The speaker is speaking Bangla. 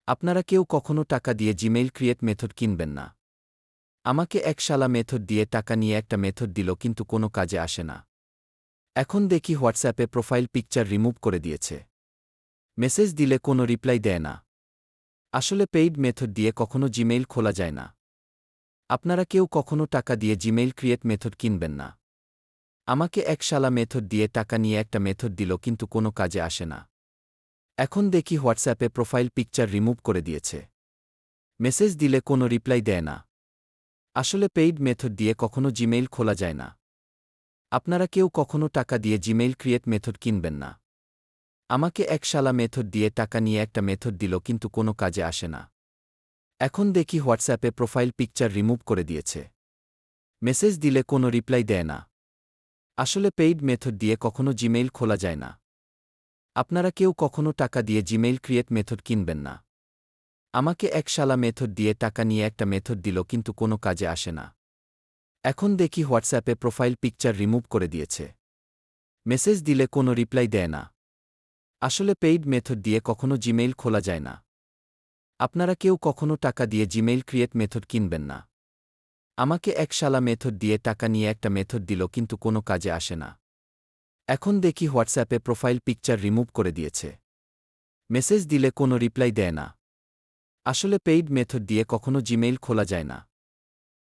আপনারা কেউ কখনো টাকা দিয়ে জিমেইল ক্রিয়েট মেথড কিনবেন না। আমাকে এক শালা মেথড দিয়ে টাকা নিয়ে একটা মেথড দিল কিন্তু কোনো কাজে আসে না। এখন দেখি হোয়াটসঅ্যাপে প্রোফাইল পিকচার রিমুভ করে দিয়েছে। মেসেজ দিলে কোনো রিপ্লাই দেয় না। আসলে পেইড মেথড দিয়ে কখনো জিমেইল খোলা যায় না। আপনারা কেউ কখনো টাকা দিয়ে জিমেইল ক্রিয়েট মেথড কিনবেন না। আমাকে এক শালা মেথড দিয়ে টাকা নিয়ে একটা মেথড দিল কিন্তু কোনো কাজে আসে না। এখন দেখি হোয়াটসঅ্যাপে প্রোফাইল পিকচার রিমুভ করে দিয়েছে। মেসেজ দিলে কোনো রিপ্লাই দেয় না। আসলে পেইড মেথড দিয়ে কখনো জিমেইল খোলা যায় না। আপনারা কেউ কখনো টাকা দিয়ে জিমেইল ক্রিয়েট মেথড কিনবেন না। আমাকে এক শালা মেথড দিয়ে টাকা নিয়ে একটা মেথড দিল কিন্তু কোনো কাজে আসে না। এখন দেখি হোয়াটসঅ্যাপে প্রোফাইল পিকচার রিমুভ করে দিয়েছে। মেসেজ দিলে কোনো রিপ্লাই দেয় না। আসলে পেইড মেথড দিয়ে কখনো জিমেইল খোলা যায় না। আপনারা কেউ কখনো টাকা দিয়ে জিমেইল ক্রিয়েট মেথড কিনবেন না। আমাকে এক শালা মেথড দিয়ে টাকা নিয়ে একটা মেথড দিল কিন্তু কোনো কাজে আসে না। এখন দেখি হোয়াটসঅ্যাপে প্রোফাইল পিকচার রিমুভ করে দিয়েছে। মেসেজ দিলে কোনো রিপ্লাই দেয় না। আসলে পেইড মেথড দিয়ে কখনো জিমেইল খোলা যায় না। আপনারা কেউ কখনো টাকা দিয়ে জিমেইল ক্রিয়েট মেথড কিনবেন না। আমাকে এক শালা মেথড দিয়ে টাকা নিয়ে একটা মেথড দিল কিন্তু কোনো কাজে আসে না। এখন দেখি হোয়াটসঅ্যাপে প্রোফাইল পিকচার রিমুভ করে দিয়েছে। মেসেজ দিলে কোনো রিপ্লাই দেয় না। আসলে পেইড মেথড দিয়ে কখনো জিমেইল খোলা যায় না।